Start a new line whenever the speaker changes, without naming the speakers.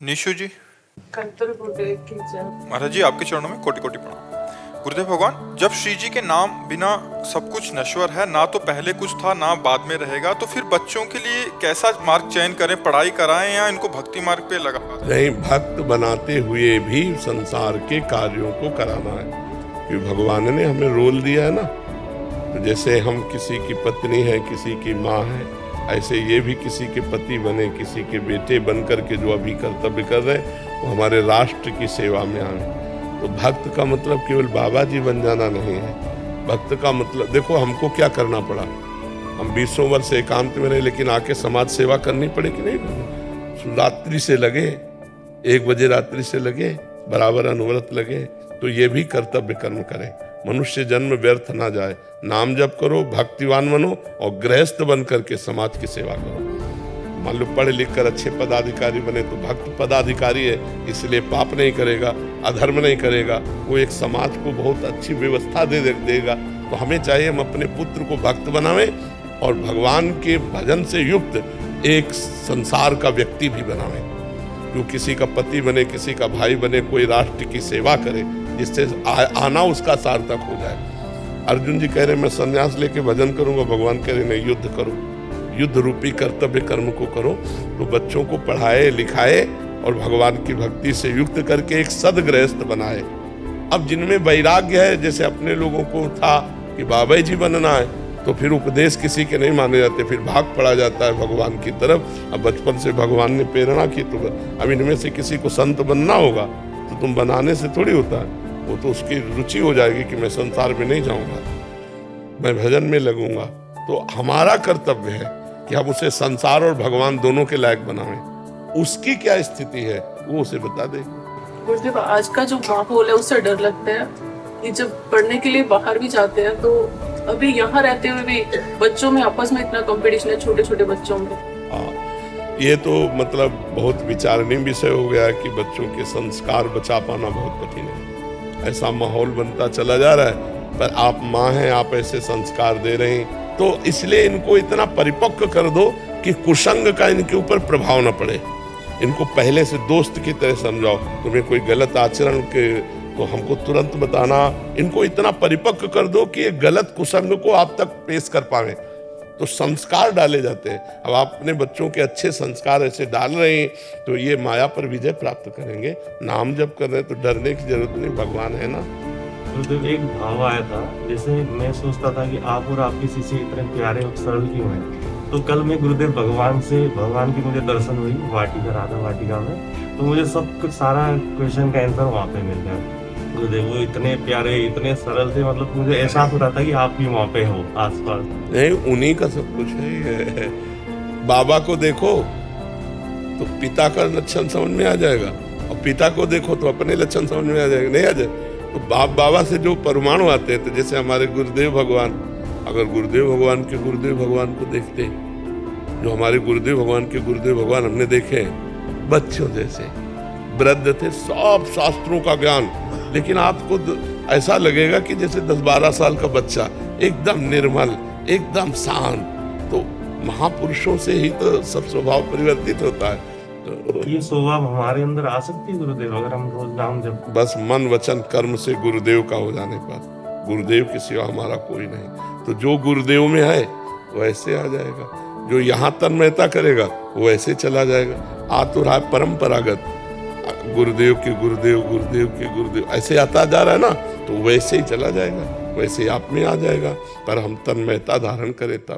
निशु जी,
कंतुर गुरुदेव की जय।
महाराज जी आपके चरणों में कोटि कोटि प्रणाम। गुरुदेव भगवान, जब श्री जी के नाम बिना सब कुछ नश्वर है, ना तो पहले कुछ था ना बाद में रहेगा, तो फिर बच्चों के लिए कैसा मार्ग चयन करें? पढ़ाई कराएं या इनको भक्ति मार्ग पे लगा दें?
नहीं, भक्त बनाते हुए भी संसार के कार्यों को कराना है, क्योंकि भगवान ने हमें रोल दिया है ना। तो जैसे हम किसी की पत्नी है, किसी की माँ है, ऐसे ये भी किसी के पति बने, किसी के बेटे बन करके जो अभी कर्तव्य कर रहे हैं वो हमारे राष्ट्र की सेवा में आए। तो भक्त का मतलब केवल बाबा जी बन जाना नहीं है। भक्त का मतलब देखो, हमको क्या करना पड़ा। हम 20 वर्ष एकांत में रहे, लेकिन आके समाज सेवा करनी पड़े कि नहीं करनी? रात्रि से लगे, 1 बजे रात्रि से लगे, बराबर अनवरत लगे। तो ये भी कर्तव्य कर्म करें। मनुष्य जन्म व्यर्थ ना जाए। नाम जप करो, भक्तिवान बनो और गृहस्थ बन करके समाज की सेवा करो। मान लो पढ़ लिख कर अच्छे पदाधिकारी बने तो भक्त पदाधिकारी है, इसलिए पाप नहीं करेगा, अधर्म नहीं करेगा, वो एक समाज को बहुत अच्छी व्यवस्था देगा। तो हमें चाहिए हम अपने पुत्र को भक्त बनावें और भगवान के भजन से युक्त एक संसार का व्यक्ति भी बनावें, जो किसी का पति बने, किसी का भाई बने, कोई राष्ट्र की सेवा करे, जिससे आना उसका सार्थक हो जाए। अर्जुन जी कह रहे मैं संन्यास लेके भजन करूंगा, भगवान कह रहे नहीं, युद्ध करो, युद्ध रूपी कर्तव्य कर्म को करो। तो बच्चों को पढ़ाए लिखाए और भगवान की भक्ति से युक्त करके एक सदगृहस्थ बनाए। अब जिनमें वैराग्य है, जैसे अपने लोगों को था कि बाबा जी बनना है, तो फिर उपदेश किसी के नहीं माने जाते, फिर भाग पड़ा जाता है भगवान की तरफ। अब बचपन से भगवान ने प्रेरणा की, तो अब इनमें से किसी को संत बनना होगा तो तुम बनाने से थोड़ी होता है। वो तो उसकी रुचि हो जाएगी कि मैं संसार में नहीं जाऊंगा, मैं भजन में लगूंगा। तो हमारा कर्तव्य है कि हम उसे संसार और भगवान दोनों के लायक बनावें। उसकी क्या स्थिति है वो उसे बता दे।
गुरुदेव, आज का जो माहौल है उससे डर लगता है कि जब पढ़ने के लिए बाहर भी जाते हैं तो अभी यहाँ रहते हुए भी बच्चों में आपस में इतना कंपटीशन है, छोटे छोटे बच्चों में।
ये तो मतलब बहुत विचारणीय विषय हो गया कि बच्चों के संस्कार बचा पाना बहुत कठिन है। ऐसा माहौल बनता चला जा रहा है, पर आप माँ हैं, आप ऐसे संस्कार दे रहे हैं, तो इसलिए इनको इतना परिपक्व कर दो कि कुसंग का इनके ऊपर प्रभाव न पड़े। इनको पहले से दोस्त की तरह समझाओ। तुम्हें कोई गलत आचरण के तो हमको तुरंत बताना। इनको इतना परिपक्व कर दो कि ये गलत कुसंग को आप तक पेश कर पावे। तो संस्कार डाले जाते हैं। अब आप अपने बच्चों के अच्छे संस्कार ऐसे डाल रहे हैं तो ये माया पर विजय प्राप्त करेंगे। नाम जप कर रहे हैं तो डरने की जरूरत नहीं, भगवान है ना।
गुरुदेव, एक भाव आया था, जैसे मैं सोचता था कि आप और आपके शिष्य इतने प्यारे और सरल क्यों हैं। तो कल मैं गुरुदेव भगवान की मुझे दर्शन हुई वाटिका, राधा वाटिका में, तो मुझे सब कुछ सारा क्वेश्चन का आंसर वहाँ पे मिल गया। गुरुदेव वो इतने प्यारे, इतने सरल थे, मतलब मुझे एहसास हो रहा था कि आप भी वहाँ पे हो आसपास।
नहीं, उन्हीं का सब कुछ है। बाबा को देखो तो पिता का लक्षण समझ में आ जाएगा, और पिता को देखो तो अपने लक्षण समझ में आ जाएगा। नहीं आ जाए तो बाबा से जो परमाणु आते हैं, तो जैसे हमारे गुरुदेव भगवान, अगर गुरुदेव भगवान के गुरुदेव भगवान को देखते, जो हमारे गुरुदेव भगवान के गुरुदेव भगवान हमने देखे, बच्चों जैसे वृद्ध थे, सब शास्त्रों का ज्ञान, लेकिन आपको ऐसा लगेगा कि जैसे 10-12 साल का बच्चा, एकदम निर्मल, एकदम शांत। तो महापुरुषों से ही तो सब स्वभाव परिवर्तित होता है। तो
ये स्वभाव हमारे अंदर आ सकती है गुरुदेव, अगर हम रोज नाम जब
बस मन वचन कर्म से गुरुदेव का हो जाने पर, गुरुदेव के सिवा हमारा कोई नहीं। तो जो गुरुदेव में है वो ऐसे आ जाएगा, जो यहाँ तन्मयता करेगा वो ऐसे चला जाएगा। आ तो रहा परंपरागत गुरुदेव के गुरुदेव, गुरुदेव के गुरुदेव, ऐसे आता जा रहा है ना, तो वैसे ही चला जाएगा, वैसे आप में आ जाएगा। पर हम तन्मयता धारण करें तब।